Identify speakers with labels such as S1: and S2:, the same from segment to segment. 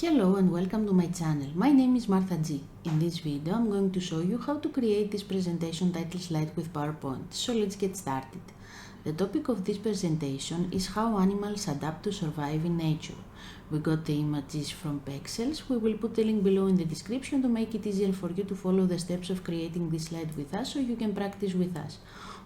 S1: Hello and welcome to my channel. My name is Martha G. In this video I'm going to show you how to create this presentation title slide with PowerPoint. So let's get started. The topic of this presentation is how animals adapt to survive in nature. We got the images from Pexels. We will put the link below in the description to make it easier for you to follow the steps of creating this slide with us so you can practice with us.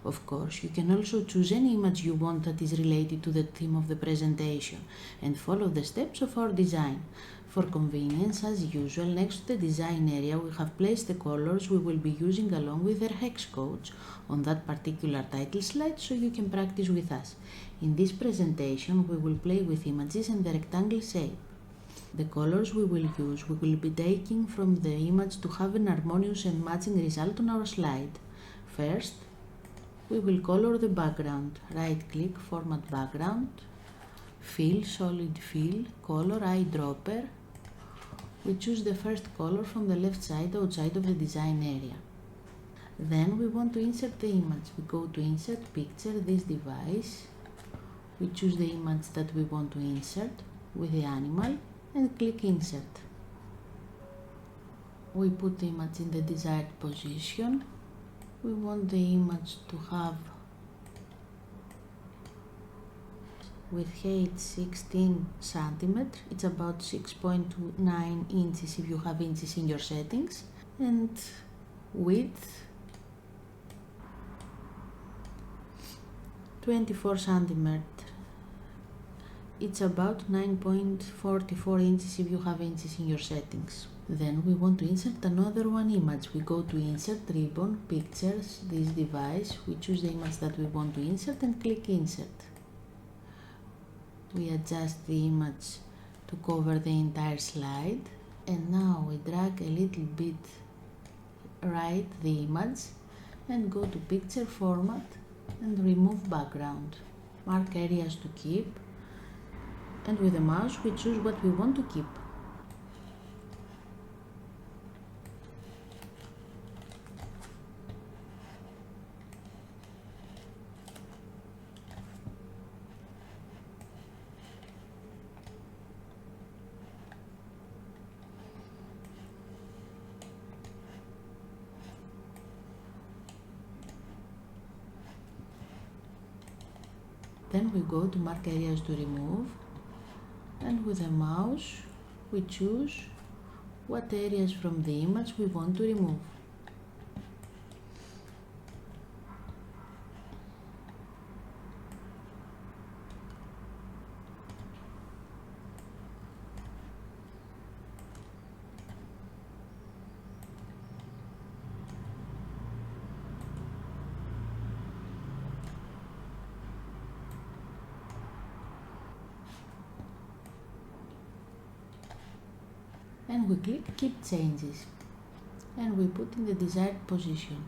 S1: Of course, you can also choose any image you want that is related to the theme of the presentation and follow the steps of our design. For convenience, as usual, next to the design area we have placed the colors we will be using along with their hex codes on that particular title slide so you can practice with us. In this presentation we will play with images and the rectangle shape. The colors we will use we will be taking from the image to have an harmonious and matching result on our slide. First, we will color the background. Right click, format background, fill, solid fill, color eyedropper. We choose the first color from the left side outside of the design area. Then we want to insert the image. We go to insert picture, this device. We choose the image that we want to insert with the animal and click insert. We put the image in the desired position. We want the image to have with height 16 cm, it's about 6.9 inches if you have inches in your settings, and width 24 cm, it's about 9.44 inches if you have inches in your settings. Then we want to insert another one image. We go to insert ribbon, pictures, this device, we choose the image that we want to insert and click insert. We adjust the image to cover the entire slide, and now we drag a little bit right the image and go to picture format and remove background. Mark areas to keep, and with the mouse we choose what we want to keep. Then we go to mark areas to remove, and with the mouse we choose what areas from the image we want to remove. And we click keep changes and we put in the desired position.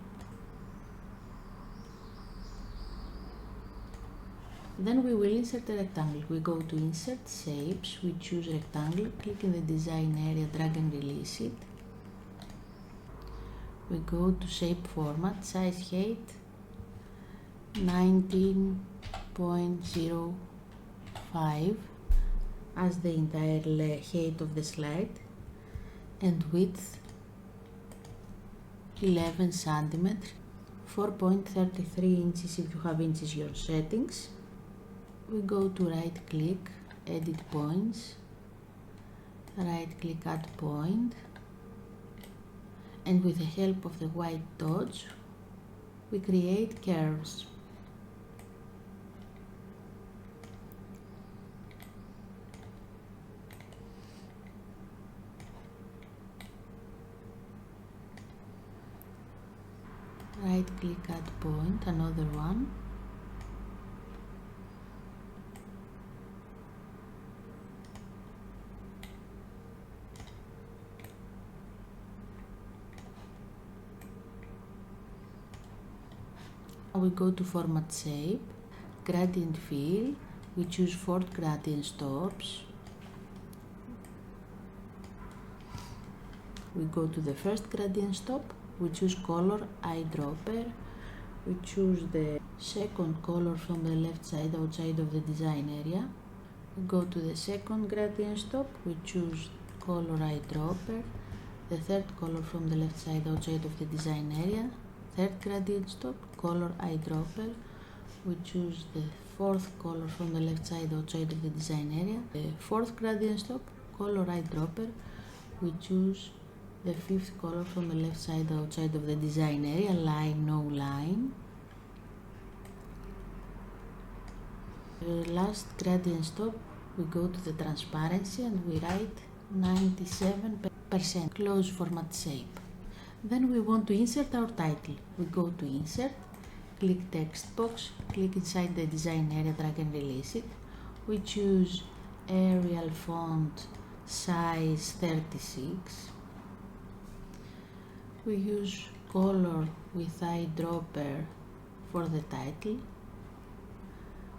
S1: Then we will insert a rectangle. We go to insert shapes, we choose rectangle, click in the design area, drag and release it. We go to shape format, size height 19.05 as the entire height of the slide, and width 11 cm, 4.33 inches if you have inches your settings. We go to right click, edit points, right click add point, and with the help of the white dots we create curves. Right click add point, another one. Now we go to format shape, gradient fill, we choose 4 gradient stops. We go to the first gradient stop, we choose color eyedropper, we choose the second color from the left side outside of the design area, we go to the second gradient stop, we choose color eyedropper, the third color from the left side outside of the design area, third gradient stop, color eyedropper. We choose the fourth color from the left side outside of the design area, the fourth gradient stop, color eyedropper. We choose the fifth color from the left side outside of the design area, line, no line. The last gradient stop, we go to the transparency and we write 97%, close format shape. Then we want to insert our title. We go to insert, click text box, click inside the design area, drag and release it. We choose Arial font size 36. We use color with eyedropper for the title.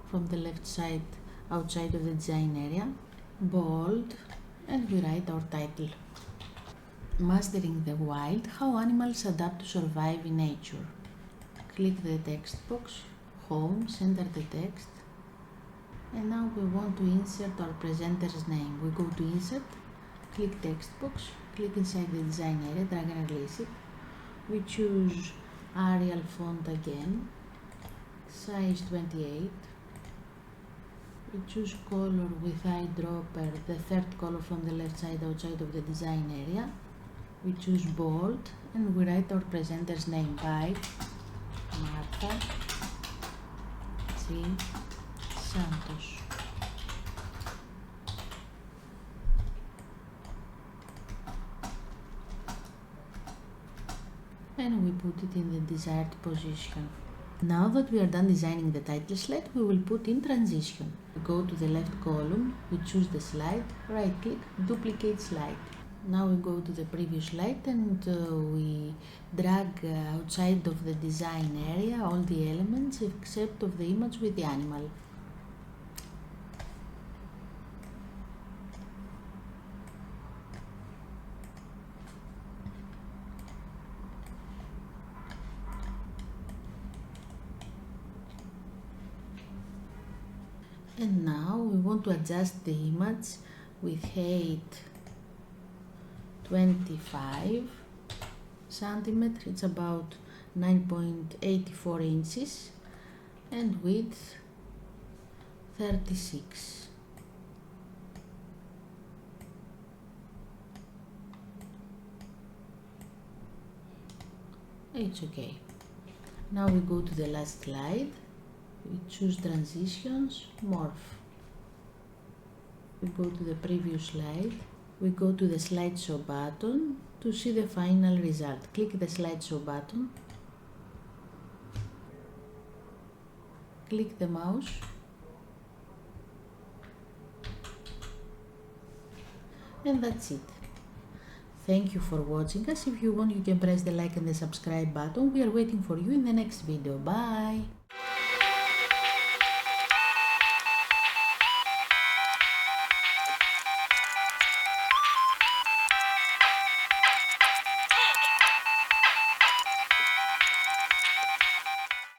S1: From the left side outside of the design area, bold, and we write our title. Mastering the wild, how animals adapt to survive in nature. Click the text box, home, center the text, and now we want to insert our presenter's name. We go to insert, click text box, click inside the design area, drag and release it. We choose Arial font again, size 28. We choose color with eyedropper, the third color from the left side outside of the design area. We choose bold and we write our presenter's name by Martha G. Santos. And we put it in the desired position. Now that we are done designing the title slide, we will put in transition. We go to the left column, we choose the slide, right click, duplicate slide. Now we go to the previous slide and we drag outside of the design area all the elements except of the image with the animal. And now we want to adjust the image with height 25 centimeters, it's about 9.84 inches, and width 36. It's okay. Now we go to the last slide. We choose transitions, morph. We go to the previous slide. We go to the slideshow button to see the final result. Click the slideshow button. Click the mouse. And that's it. Thank you for watching us. If you want, you can press the like and the subscribe button. We are waiting for you in the next video. Bye!